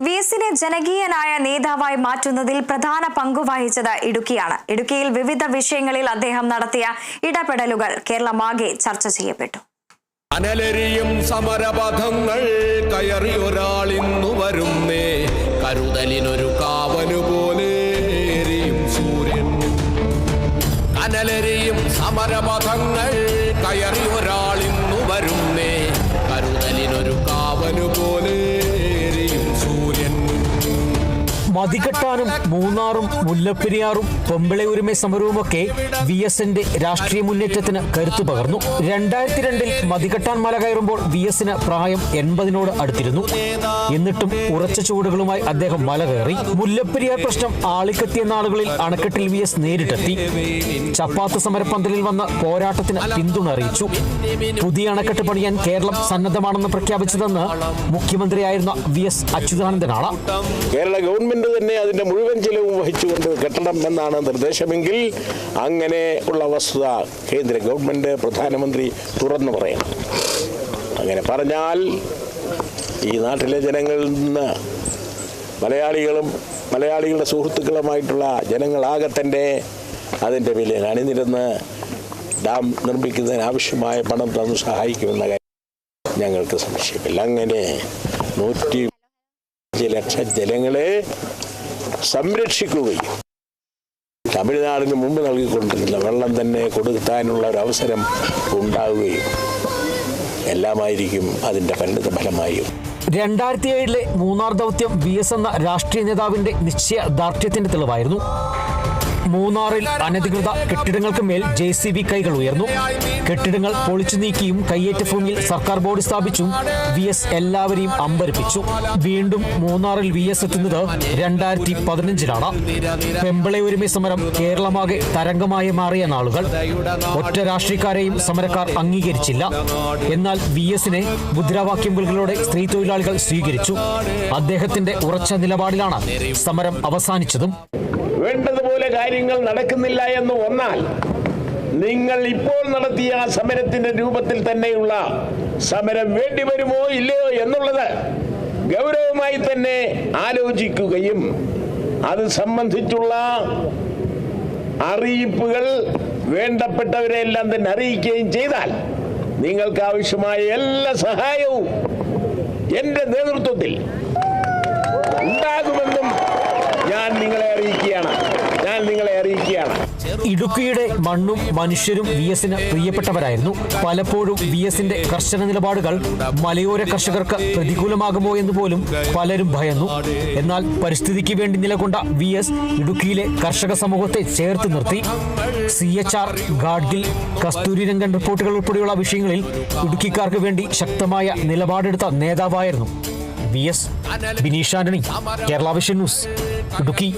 വിഎസിനെ ജനകീയനായ നേതാവായി മാറ്റുന്നതിൽ പ്രധാന പങ്കുവഹിച്ചത് ഇടുക്കിയാണ്. ഇടുക്കിയിൽ വിവിധ വിഷയങ്ങളിൽ അദ്ദേഹം നടത്തിയ ഇടപെടലുകൾ കേരളമാകെ ചർച്ച ചെയ്യപ്പെട്ടു. അനലരിയും സമരപഥങ്ങൾ കയറി ഒരാളിന്നു വരുന്നേ, കരുതലിനൊരു കാവനു പോലെ സൂര്യൻ. അനലരിയും സമരപഥങ്ങൾ കയറി ഒരാളിന്നു വരുന്നേ, കരുതലിനൊരു കാവനു പോലെ സൂര്യൻ. മതികെട്ടാനും മൂന്നാറും മുല്ലപ്പെരിയാറും പെമ്പിളയൂരുമേ സമരവുമൊക്കെ വിഎസിന്റെ രാഷ്ട്രീയ മുന്നേറ്റത്തിന് കരുത്തു പകർന്നു. 2002 മതികെട്ടാൻ മല കയറുമ്പോൾ വിഎസിന് പ്രായം 80നോട് അടുത്തിരുന്നു. എന്നിട്ടും ഉറച്ച ചുവടുകളുമായി അദ്ദേഹം മല കയറി. മുല്ലപ്പെരിയാർ പ്രശ്നം ആളിക്കത്തിയ നാളുകളിൽ അണക്കെട്ടിൽ വിഎസ് നേരിട്ടെത്തി. ചപ്പാത്ത് സമരപ്പന്തലിൽ വന്ന് പോരാട്ടത്തിന് പിന്തുണ അറിയിച്ചു. പുതിയ അണക്കെട്ട് പണിയാൻ കേരളം സന്നദ്ധമാണെന്ന് പ്രഖ്യാപിച്ചതെന്ന് മുഖ്യമന്ത്രിയായിരുന്ന വിഎസ് അച്യുതാനന്ദനാണ്. കേരള ഗവൺമെന്റ് തന്നെ അതിന്റെ മുഴുവൻ ചിലവും വഹിച്ചുകൊണ്ട് കെട്ടണം എന്നാണ് നിർദ്ദേശമെങ്കിൽ അങ്ങനെ ഉള്ള വസ്തുത കേന്ദ്ര ഗവൺമെന്റ് പ്രധാനമന്ത്രി തുറന്നു പറയണം. അങ്ങനെ പറഞ്ഞാൽ ഈ നാട്ടിലെ ജനങ്ങളിൽ നിന്ന് മലയാളികളുടെ സുഹൃത്തുക്കളുമായിട്ടുള്ള ജനങ്ങളാകെ തന്നെ അതിൻ്റെ പേരിൽ അണിനിരന്ന് ഡാം നിർമ്മിക്കുന്നതിന് ആവശ്യമായ പണം തന്നു സഹായിക്കുമെന്ന കാര്യം ഞങ്ങൾക്ക് സംശയമില്ല. അങ്ങനെ 105 ലക്ഷം ജനങ്ങളെ സംരക്ഷിക്കുകയും തമിഴ്നാടിന് മുമ്പ് നൽകിക്കൊണ്ടിരുന്ന വെള്ളം തന്നെ കൊടുക്കാനുള്ള ഒരു അവസരം ഉണ്ടാവുകയും എല്ലാമായിരിക്കും അതിൻ്റെ പരിണിത ഫലമായും. 2007 മൂന്നാർ ദൗത്യം വിഎസ് എന്ന രാഷ്ട്രീയ നേതാവിന്റെ നിശ്ചയദാർഢ്യത്തിന്റെ തെളിവായിരുന്നു. മൂന്നാറിൽ അനധികൃത കെട്ടിടങ്ങൾക്ക് മേൽ JCB കൈകൾ ഉയർന്നു. കെട്ടിടങ്ങൾ പൊളിച്ചു നീക്കിയും കയ്യേറ്റ ഭൂമിയിൽ സർക്കാർ ബോർഡ് സ്ഥാപിച്ചും വിഎസ് എല്ലാവരെയും അമ്പരപ്പിച്ചു. വീണ്ടും മൂന്നാറിൽ വിഎസ് എത്തുന്നത് 2015 പെമ്പിളയൂരുമേ സമരം കേരളമാകെ തരംഗമായി മാറിയ നാളുകൾ. ഒറ്റ രാഷ്ട്രീയക്കാരെയും സമരക്കാർ അംഗീകരിച്ചില്ല. എന്നാൽ വിഎസിനെ മുദ്രാവാക്യങ്ങളോടെ സ്ത്രീ തൊഴിലാളികൾ സ്വീകരിച്ചു. അദ്ദേഹത്തിന്റെ ഉറച്ച നിലപാടിലാണ് സമരം അവസാനിച്ചതും. വേണ്ടതുപോലെ കാര്യങ്ങൾ നടക്കുന്നില്ല എന്ന് വന്നാൽ നിങ്ങൾ ഇപ്പോൾ നടത്തിയ സമരത്തിന്റെ രൂപത്തിൽ തന്നെയുള്ള സമരം വേണ്ടിവരുമോ ഇല്ലയോ എന്നുള്ളത് ഗൗരവമായി തന്നെ ആലോചിക്കുകയും അത് സംബന്ധിച്ചുള്ള അറിയിപ്പുകൾ വേണ്ടപ്പെട്ടവരെല്ലാം തന്നെ അറിയിക്കുകയും ചെയ്താൽ നിങ്ങൾക്ക് ആവശ്യമായ എല്ലാ സഹായവും എൻ്റെ നേതൃത്വത്തിൽ ഉണ്ടാകുമെന്നും ഞാൻ നിങ്ങളെ അറിയിക്കുകയാണ്. ഇടുക്കിയുടെ മണ്ണും മനുഷ്യരും വിഎസിന് പ്രിയപ്പെട്ടവരായിരുന്നു. പലപ്പോഴും വിഎസിന്റെ കർശന നിലപാടുകൾ മലയോര കർഷകർക്ക് പ്രതികൂലമാകുമോ എന്ന് പോലും പലരും ഭയന്നു. എന്നാൽ പരിസ്ഥിതിക്ക് വേണ്ടി നിലകൊണ്ട വിഎസ് ഇടുക്കിയിലെ കർഷക സമൂഹത്തെ ചേർത്ത് നിർത്തി. CHR, ഗാഡ്ഗിൽ, കസ്തൂരിരംഗൻ റിപ്പോർട്ടുകൾ ഉൾപ്പെടെയുള്ള വിഷയങ്ങളിൽ ഇടുക്കിക്കാർക്ക് വേണ്ടി ശക്തമായ നിലപാടെടുത്ത നേതാവായിരുന്നു VS. Bineesh Antony, Kerala vision news, Idukki.